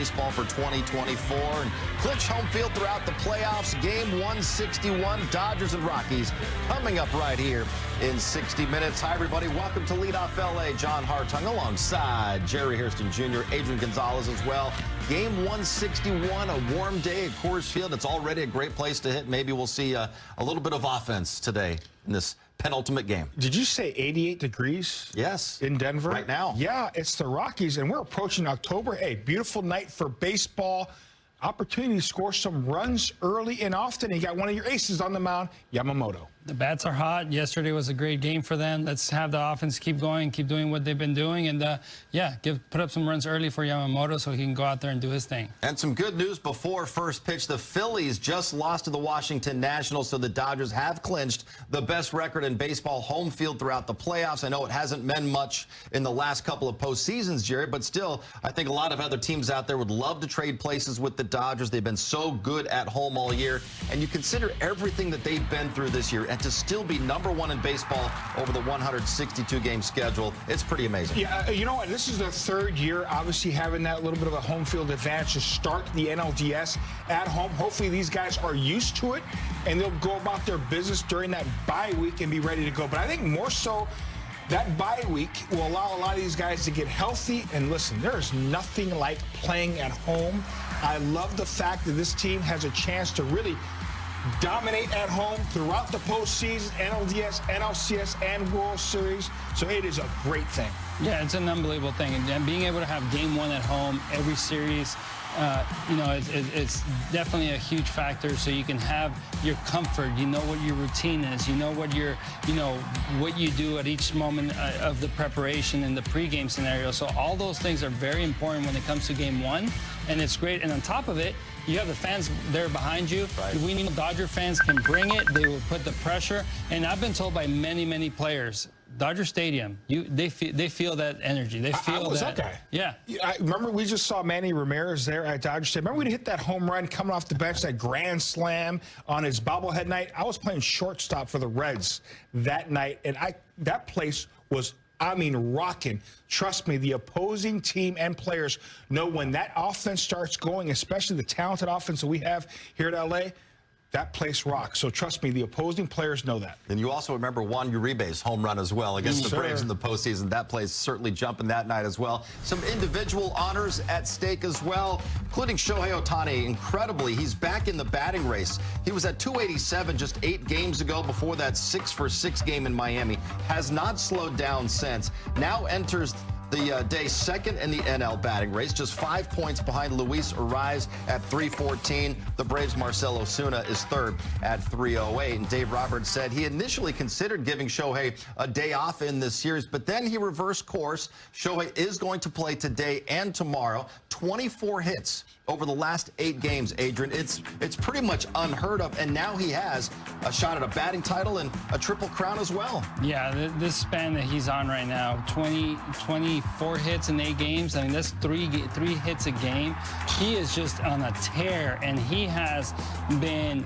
baseball for 2024 and clinch home field throughout the playoffs. Game 161, Dodgers and Rockies, coming up right here in 60 minutes. Hi, everybody. Welcome to Leadoff LA. John Hartung alongside Jerry Hairston Jr., Adrian Gonzalez as well. Game 161, a warm day at Coors Field. It's already a great place to hit. Maybe we'll see a little bit of offense today in this penultimate game. Did you say 88 degrees? Yes. In Denver? Right now. Yeah, it's the Rockies, and we're approaching October. Hey, beautiful night for baseball. Opportunity to score some runs early and often. And you got one of your aces on the mound, Yamamoto. The bats are hot. Yesterday was a great game for them. Let's have the offense keep going, keep doing what they've been doing, and put up some runs early for Yamamoto so he can go out there and do his thing. And some good news before first pitch. The Phillies just lost to the Washington Nationals, so the Dodgers have clinched the best record in baseball home field throughout the playoffs. I know it hasn't meant much in the last couple of postseasons, Jerry, but still, I think a lot of other teams out there would love to trade places with the Dodgers. They've been so good at home all year, and you consider everything that they've been through this year, and to still be #1 in baseball over the 162-game schedule, it's pretty amazing. Yeah, you know what? This is their third year, obviously having that little bit of a home field advantage to start the NLDS at home. Hopefully these guys are used to it, and they'll go about their business during that bye week and be ready to go. But I think more so, that bye week will allow a lot of these guys to get healthy. And listen, there is nothing like playing at home. I love the fact that this team has a chance to really dominate at home throughout the postseason, NLDS, NLCS, and World Series. So it is a great thing. Yeah, it's an unbelievable thing. And being able to have game one at home every series, it's definitely a huge factor. So you can have your comfort. You know what your routine is. You know what what you do at each moment of the preparation and the pregame scenario. So all those things are very important when it comes to game one, and it's great. And on top of it, you have the fans there behind you. Right. We know Dodger fans can bring it. They will put the pressure. And I've been told by many, many players, Dodger Stadium, they feel that energy. They feel I was that guy. Yeah. I remember we just saw Manny Ramirez there at Dodger Stadium. Remember when he hit that home run coming off the bench, that grand slam on his bobblehead night? I was playing shortstop for the Reds that night, and that place was, rocking. Trust me, the opposing team and players know when that offense starts going, especially the talented offense that we have here at LA, that place rocks. So trust me, the opposing players know that. And you also remember Juan Uribe's home run as well against the Braves in the postseason. That place certainly jumping that night as well. Some individual honors at stake as well, including Shohei Ohtani. Incredibly, he's back in the batting race. He was at 287 just 8 games ago before that 6-for-6 game in Miami. Has not slowed down since. Now enters the day second in the NL batting race, just 5 points behind Luis Urias at 314. The Braves' Marcell Ozuna is third at 308. And Dave Roberts said he initially considered giving Shohei a day off in this series, but then he reversed course. Shohei is going to play today and tomorrow. 24 hits over the last 8 games, Adrian. It's pretty much unheard of, and now he has a shot at a batting title and a triple crown as well. Yeah, this span that he's on right now, 24 hits in 8 games. I mean, that's three hits a game. He is just on a tear, and he has been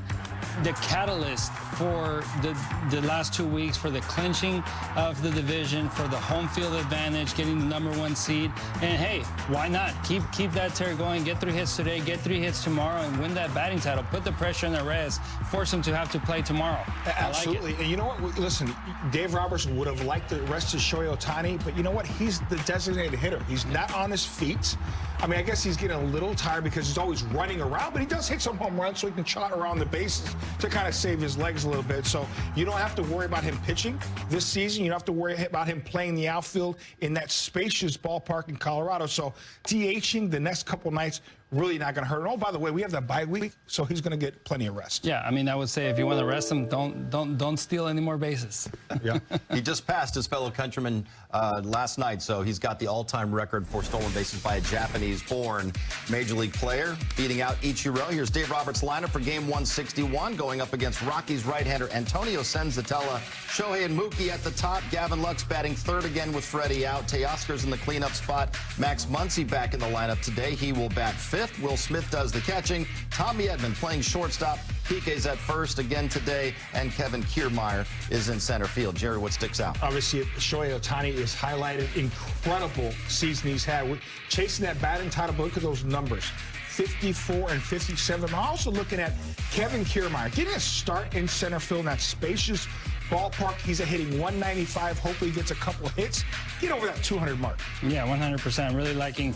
the catalyst for the last 2 weeks for the clinching of the division, for the home field advantage, getting the #1 seed. And hey, why not keep that tear going? Get 3 hits today, get 3 hits tomorrow, and win that batting title. Put the pressure on the Reds, force them to have to play tomorrow. Absolutely. And you know what? Listen, Dave Roberts would have liked the rest of Shohei Ohtani, but you know what? He's the designated hitter. He's not on his feet. I mean, I guess he's getting a little tired because he's always running around, but he does hit some home runs so he can trot around the bases to kind of save his legs a little bit. So you don't have to worry about him pitching this season. You don't have to worry about him playing the outfield in that spacious ballpark in Colorado. So DHing the next couple nights, really not going to hurt. And oh, by the way, we have that bye week, so he's going to get plenty of rest. Yeah, I mean, I would say if you want to rest him, don't steal any more bases. Yeah. He just passed his fellow countryman last night, so he's got the all-time record for stolen bases by a Japanese-born Major League player, beating out Ichiro. Here's Dave Roberts' lineup for Game 161, going up against Rockies right-hander Antonio Senzatella, Shohei and Mookie at the top, Gavin Lux batting third again with Freddie out, Teoscar's in the cleanup spot, Max Muncy back in the lineup today. He will bat fifth. Smith. Will Smith does the catching. Tommy Edman playing shortstop. PK's at first again today, and Kevin Kiermaier is in center field. Jerry, what sticks out? Obviously, Shohei Ohtani is highlighted. Incredible season he's had. Chasing that batting title, but look at those numbers. 54 and 57. I'm also looking at Kevin Kiermaier getting a start in center field in that spacious ballpark. He's hitting 195. Hopefully he gets a couple hits. Get over that 200 mark. Yeah, 100%. Really looking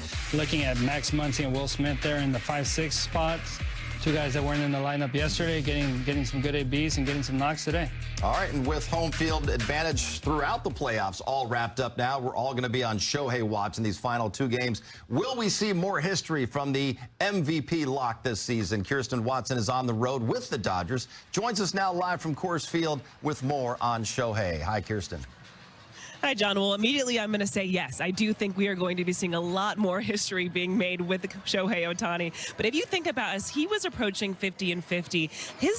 at Max Muncy and Will Smith there in the 5-6 spots. Two guys that weren't in the lineup yesterday, getting some good ABs and getting some knocks today. All right, and with home field advantage throughout the playoffs all wrapped up now, we're all going to be on Shohei watch in these final two games. Will we see more history from the MVP lock this season? Kirsten Watson is on the road with the Dodgers. Joins us now live from Coors Field with more on Shohei. Hi, Kirsten. Hi, John. Well, immediately I'm going to say yes. I do think we are going to be seeing a lot more history being made with Shohei Ohtani. But if you think about as he was approaching 50 and 50,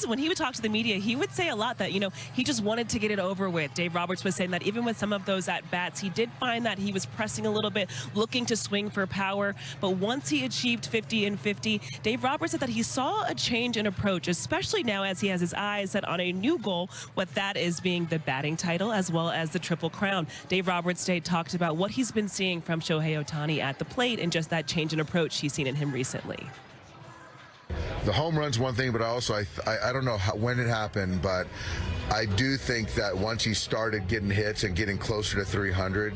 when he would talk to the media, he would say a lot that, he just wanted to get it over with. Dave Roberts was saying that even with some of those at-bats, he did find that he was pressing a little bit, looking to swing for power. But once he achieved 50 and 50, Dave Roberts said that he saw a change in approach, especially now as he has his eyes set on a new goal, what that is being the batting title as well as the Triple Crown. Dave Roberts today talked about what he's been seeing from Shohei Ohtani at the plate and just that change in approach he's seen in him recently. The home run's one thing, but also I don't know when it happened, but I do think that once he started getting hits and getting closer to 300,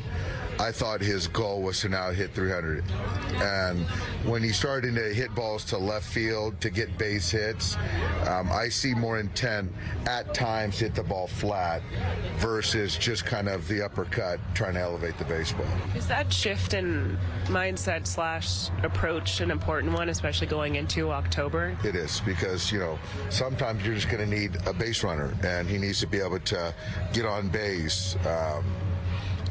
I thought his goal was to now hit 300. And when he started to hit balls to left field to get base hits, I see more intent at times hit the ball flat versus just kind of the uppercut trying to elevate the baseball. Is that shift in mindset / approach an important one, especially going into October? It is, because, sometimes you're just going to need a base runner, and he needs to be able to get on base.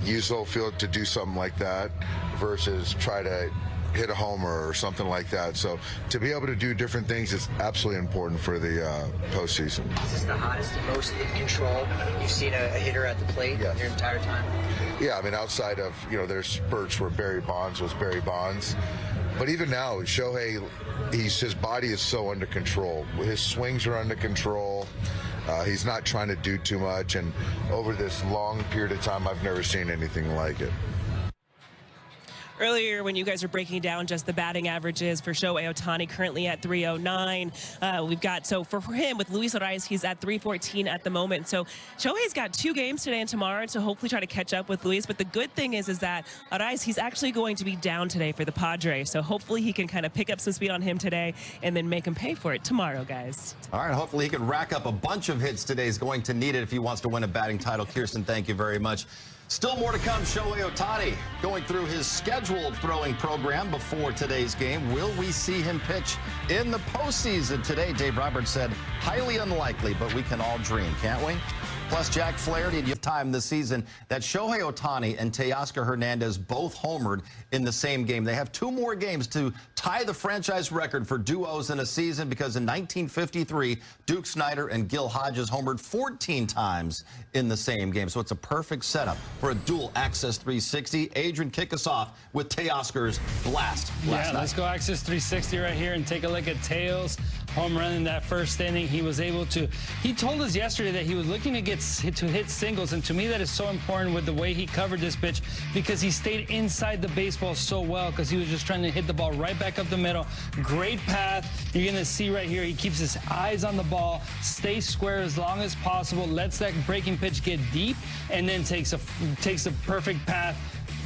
Use the whole field to do something like that versus try to hit a homer or something like that. So to be able to do different things is absolutely important for the postseason. Is this the hottest and most in control you've seen a hitter at the plate your entire time? Yeah, I mean, outside of, there's spurts where Barry Bonds was Barry Bonds. But even now, Shohei, his body is so under control. His swings are under control. He's not trying to do too much, and over this long period of time, I've never seen anything like it. Earlier, when you guys are breaking down just the batting averages for Shohei Ohtani, currently at 309, we've got, so for him, with Luis Arraez, he's at 314 at the moment. So Shohei's got 2 games today and tomorrow to hopefully try to catch up with Luis. But the good thing is that Arraez, he's actually going to be down today for the Padres. So hopefully he can kind of pick up some speed on him today and then make him pay for it tomorrow, guys. All right, hopefully he can rack up a bunch of hits today. He's going to need it if he wants to win a batting title. Kirsten, thank you very much. Still more to come. Shohei Ohtani going through his scheduled throwing program before today's game. Will we see him pitch in the postseason today? Dave Roberts said highly unlikely, but we can all dream, can't we? Plus, Jack Flaherty, you have time this season that Shohei Ohtani and Teoscar Hernandez both homered in the same game. They have 2 more games to tie the franchise record for duos in a season, because in 1953, Duke Snider and Gil Hodges homered 14 times in the same game. So it's a perfect setup for a dual Access 360. Adrian, kick us off with Teoscar's blast last night. Let's go Access 360 right here and take a look at Teos. Home run in that first inning. He was able to, he told us yesterday that he was looking to hit singles, and to me that is so important with the way he covered this pitch, because he stayed inside the baseball so well, because he was just trying to hit the ball right back up the middle. Great path. You're going to see right here, he keeps his eyes on the ball, stays square as long as possible, lets that breaking pitch get deep, and then takes a perfect path.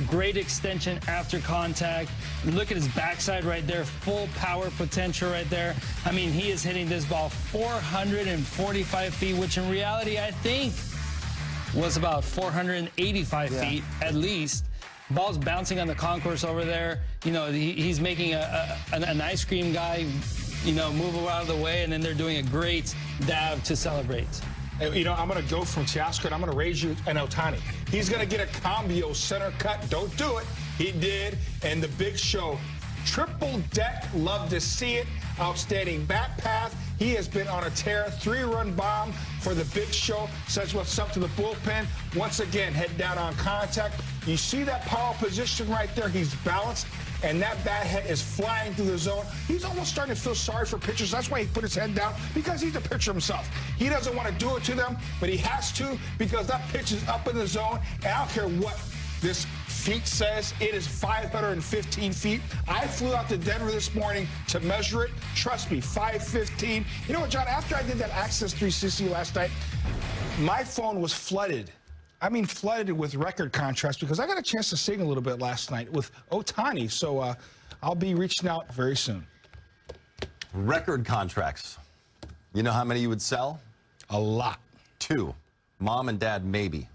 Great extension after contact. Look at his backside right there. Full power potential right there. I mean, he is hitting this ball 445 feet, which in reality, I think, was about 485 feet at least. Ball's bouncing on the concourse over there. He's making an ice cream guy, move out of the way, and then they're doing a great dab to celebrate. I'm going to go from Teoscar, and I'm going to raise you an Ohtani. He's going to get a Cambio center cut. Don't do it. He did. And the big show, triple deck. Love to see it. Outstanding bat path. He has been on a tear. 3-run bomb for the big show. Says what's up to the bullpen. Once again, head down on contact. You see that power position right there? He's balanced, and that bat head is flying through the zone. He's almost starting to feel sorry for pitchers. That's why he put his head down, because he's a pitcher himself. He doesn't want to do it to them, but he has to, because that pitch is up in the zone, and I don't care what this feet says. It is 515 feet. I flew out to Denver this morning to measure it. Trust me, 515. You know what, John? After I did that Access 360 last night, my phone was flooded. I mean, flooded with record contrast, because I got a chance to sing a little bit last night with Ohtani. So I'll be reaching out very soon. Record contracts. You know how many you would sell? A lot. 2. Mom and dad, maybe.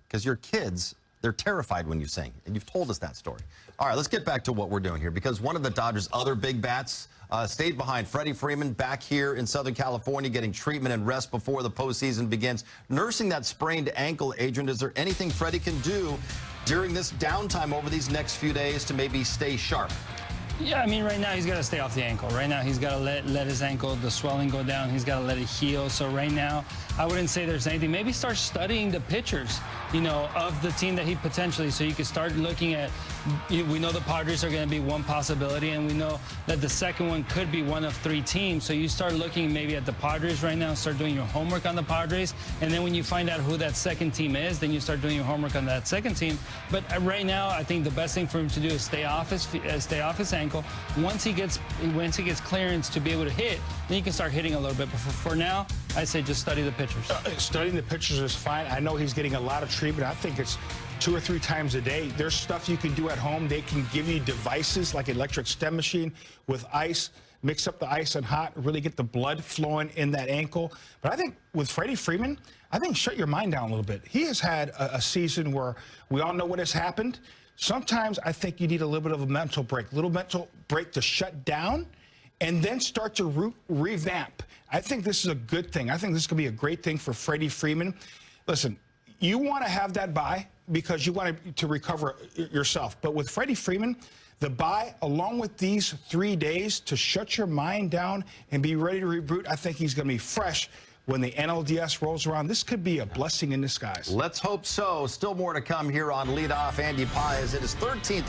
Because your kids, they're terrified when you sing, and you've told us that story. All right, let's get back to what we're doing here, because one of the Dodgers' other big bats stayed behind. Freddie Freeman back here in Southern California getting treatment and rest before the postseason begins. Nursing that sprained ankle, Adrian, is there anything Freddie can do during this downtime over these next few days to maybe stay sharp? Yeah, I mean, right now he's got to stay off the ankle. Right now he's got to let his ankle, the swelling go down. He's got to let it heal. So right now, I wouldn't say there's anything. Maybe start studying the pitchers, you know, of the team that he potentially, so you can start looking at, we know the Padres are going to be one possibility, and we know that the second one could be one of 3 teams. So you start looking maybe at the Padres right now, start doing your homework on the Padres, and then when you find out who that second team is, then you start doing your homework on that second team. But right now, I think the best thing for him to do is stay off his ankle. Once he gets clearance to be able to hit, then you can start hitting a little bit. But for now, I say just study the pitchers. Studying the pitchers is fine. I know he's getting a lot of treatment. I think it's 2 or 3 times a day. There's stuff you can do at home. They can give you devices like an electric stem machine with ice. Mix up the ice and hot, really get the blood flowing in that ankle. But I think with Freddie Freeman, I think shut your mind down a little bit. He has had a season where we all know what has happened. Sometimes I think you need a little bit of a mental break to shut down and then start to revamp. I think this is a good thing. I think this is going to be a great thing for Freddie Freeman. Listen, you want to have that bye because you want to recover yourself. But with Freddie Freeman, the bye, along with these 3 days to shut your mind down and be ready to reboot, I think he's going to be fresh when the NLDS rolls around. This could be a blessing in disguise. Let's hope so. Still more to come here on Lead Off. Andy Pye is in his 13th